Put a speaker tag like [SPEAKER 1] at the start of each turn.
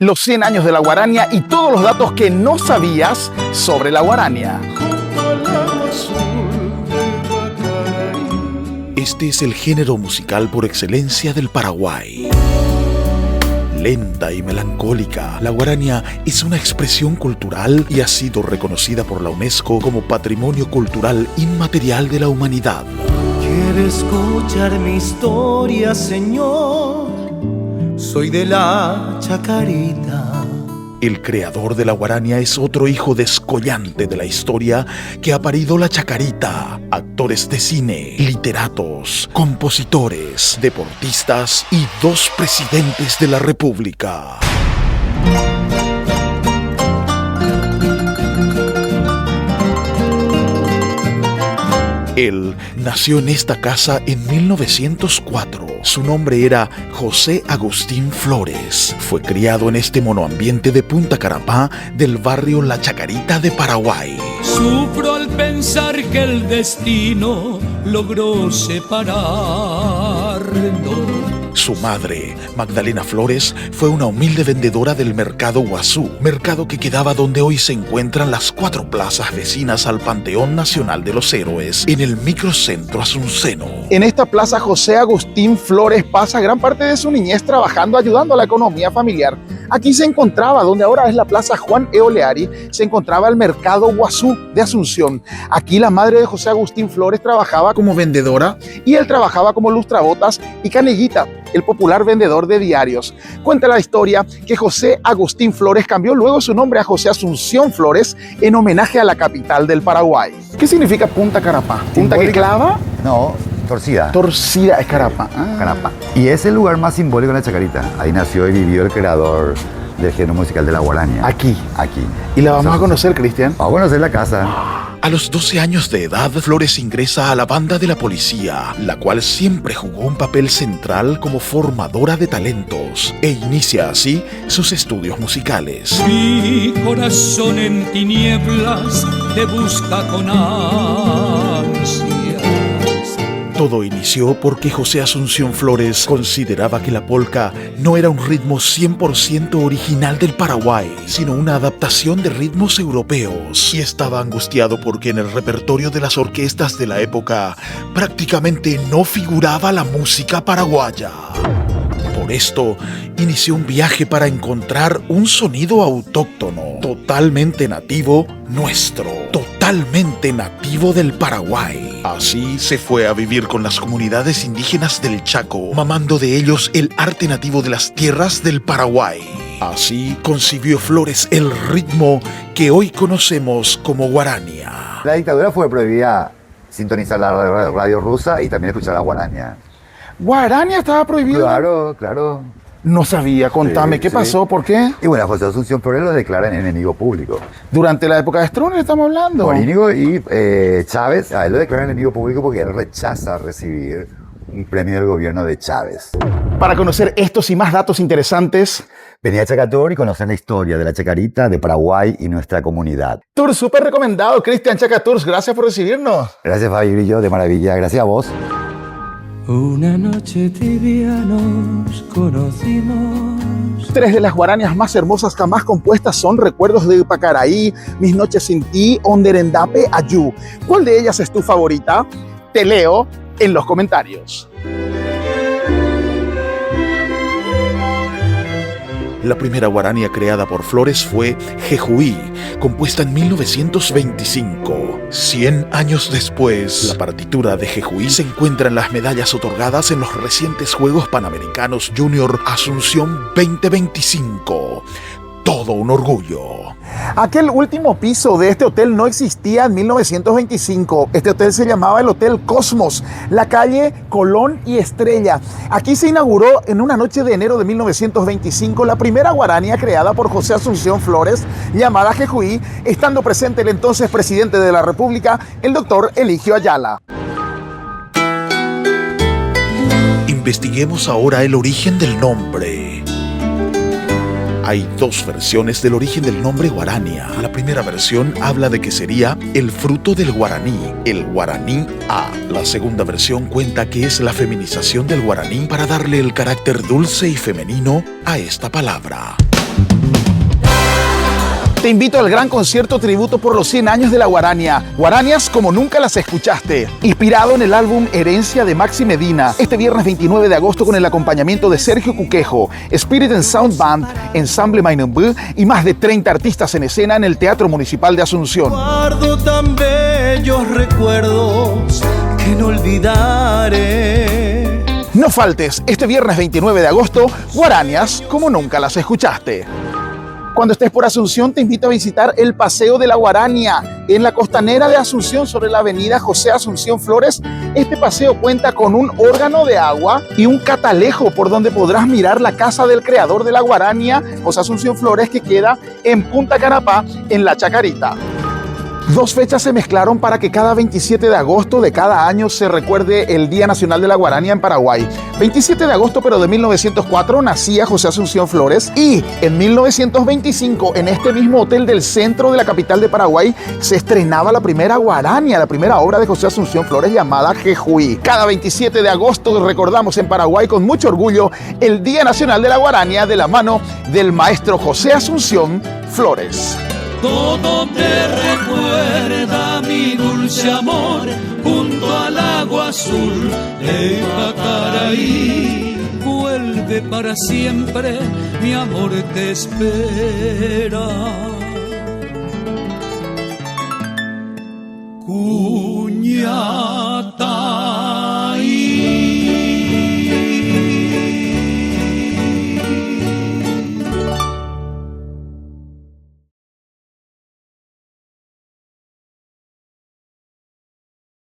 [SPEAKER 1] los 100 años de la guarania y todos los datos que no sabías sobre la guarania.
[SPEAKER 2] Este es el género musical por excelencia del Paraguay. Lenta y melancólica, la guarania es una expresión cultural y ha sido reconocida por la UNESCO como Patrimonio Cultural Inmaterial de la Humanidad.
[SPEAKER 3] Quiero escuchar mi historia, Señor. Soy de la Chacarita.
[SPEAKER 2] El creador de la guarania es otro hijo descollante de la historia que ha parido la Chacarita. Actores de cine, literatos, compositores, deportistas y 2 presidentes de la República. Él nació en esta casa en 1904. Su nombre era José Agustín Flores. Fue criado en este monoambiente de Punta Carapá, del barrio La Chacarita de Paraguay.
[SPEAKER 4] Sufro al pensar que el destino logró separarnos.
[SPEAKER 2] Su madre, Magdalena Flores, fue una humilde vendedora del mercado Guazú, mercado que quedaba donde hoy se encuentran las 4 plazas vecinas al Panteón Nacional de los Héroes, en el microcentro asunceno.
[SPEAKER 1] En esta plaza, José Agustín Flores pasa gran parte de su niñez trabajando, ayudando a la economía familiar. Aquí se encontraba, donde ahora es la plaza Juan E. Oleari, se encontraba el mercado Guazú de Asunción. Aquí la madre de José Agustín Flores trabajaba como vendedora y él trabajaba como lustrabotas y canillita, el popular vendedor de diarios. Cuenta la historia que José Agustín Flores cambió luego su nombre a José Asunción Flores en homenaje a la capital del Paraguay. ¿Qué significa Punta Carapá? ¿Punta que clava?
[SPEAKER 5] No, torcida.
[SPEAKER 1] Torcida es Carapá.
[SPEAKER 5] Carapá. Y es el lugar más simbólico de la Chacarita. Ahí nació y vivió el creador del género musical de la guarania.
[SPEAKER 1] Aquí.
[SPEAKER 5] Aquí.
[SPEAKER 1] Y la vamos a conocer, Cristian.
[SPEAKER 5] Vamos a conocer la casa.
[SPEAKER 2] A los 12 años de edad, Flores ingresa a la banda de la policía, la cual siempre jugó un papel central como formadora de talentos, e inicia así sus estudios musicales.
[SPEAKER 4] Mi corazón en tinieblas te busca con ansias.
[SPEAKER 2] Todo inició porque José Asunción Flores consideraba que la polca no era un ritmo 100% original del Paraguay, sino una adaptación de ritmos europeos, y estaba angustiado porque en el repertorio de las orquestas de la época prácticamente no figuraba la música paraguaya. Por esto, inició un viaje para encontrar un sonido autóctono, totalmente nativo nuestro, totalmente nativo del Paraguay. Así se fue a vivir con las comunidades indígenas del Chaco, mamando de ellos el arte nativo de las tierras del Paraguay. Así concibió Flores el ritmo que hoy conocemos como guarania.
[SPEAKER 5] La dictadura fue prohibida sintonizar la radio rusa y también escuchar la guarania.
[SPEAKER 1] ¿Guarania estaba prohibido?
[SPEAKER 5] Claro, claro.
[SPEAKER 1] No sabía, contame,
[SPEAKER 5] Sí,
[SPEAKER 1] ¿qué
[SPEAKER 5] sí.
[SPEAKER 1] pasó? ¿Por qué?
[SPEAKER 5] Y bueno, José Asunción Flores lo declaran enemigo público.
[SPEAKER 1] Durante la época de Stroessner estamos hablando.
[SPEAKER 5] Morínigo y Chávez, a él lo declaran enemigo público porque él rechaza recibir un premio del gobierno de Chávez.
[SPEAKER 1] Para conocer estos y más datos interesantes,
[SPEAKER 5] Venía a Chacator y conocer la historia de la Chacarita, de Paraguay y nuestra comunidad.
[SPEAKER 1] tour súper recomendado, Cristian Chaca Tours, gracias por recibirnos.
[SPEAKER 5] Gracias, Fabi Grillo, de maravilla. Gracias a vos.
[SPEAKER 3] Una noche tibia nos conocimos.
[SPEAKER 1] 3 de las guaranias más hermosas jamás compuestas son Recuerdos de Pacaraí, Mis noches sin ti, Onderendape, Ayú. ¿Cuál de ellas es tu favorita? Te leo en los comentarios.
[SPEAKER 2] La primera guarania creada por Flores fue Jejuí, compuesta en 1925. 100 años después, la partitura de Jejuí se encuentra en las medallas otorgadas en los recientes Juegos Panamericanos Junior Asunción 2025. Todo un orgullo.
[SPEAKER 1] Aquel último piso de este hotel no existía en 1925. Este hotel se llamaba el Hotel Cosmos, la calle Colón y Estrella. Aquí se inauguró en una noche de enero de 1925 la primera guarania creada por José Asunción Flores, llamada Jejuí, estando presente el entonces presidente de la República, el doctor Eligio Ayala.
[SPEAKER 2] Investiguemos ahora el origen del nombre. Hay 2 versiones del origen del nombre guarania. La primera versión habla de que sería el fruto del guaraní, el guaraní A. La segunda versión cuenta que es la feminización del guaraní para darle el carácter dulce y femenino a esta palabra.
[SPEAKER 1] Te invito al gran concierto tributo por los 100 años de la guarania. Guaranias como nunca las escuchaste. Inspirado en el álbum Herencia de Maxi Medina. Este viernes 29 de agosto con el acompañamiento de Sergio Cuquejo, Spirit and Sound Band, Ensamble Mainumbu y más de 30 artistas en escena en el Teatro Municipal de Asunción.
[SPEAKER 3] Guardo tan bellos recuerdos que no olvidaré.
[SPEAKER 1] No faltes, este viernes 29 de agosto, Guaranias como nunca las escuchaste. Cuando estés por Asunción, te invito a visitar el Paseo de la Guarania en la costanera de Asunción sobre la avenida José Asunción Flores. Este paseo cuenta con un órgano de agua y un catalejo por donde podrás mirar la casa del creador de la Guarania, José Asunción Flores, que queda en Punta Canapá, en La Chacarita. Dos fechas se mezclaron para que cada 27 de agosto de cada año se recuerde el Día Nacional de la Guarania en Paraguay. 27 de agosto, pero de 1904, nacía José Asunción Flores y en 1925, en este mismo hotel del centro de la capital de Paraguay, se estrenaba la primera guarania, la primera obra de José Asunción Flores llamada Jejuí. Cada 27 de agosto recordamos en Paraguay con mucho orgullo el Día Nacional de la Guarania de la mano del maestro José Asunción Flores.
[SPEAKER 4] Todo te recuerda mi dulce amor junto al agua azul de Pacaraí. Vuelve para siempre, mi amor te espera.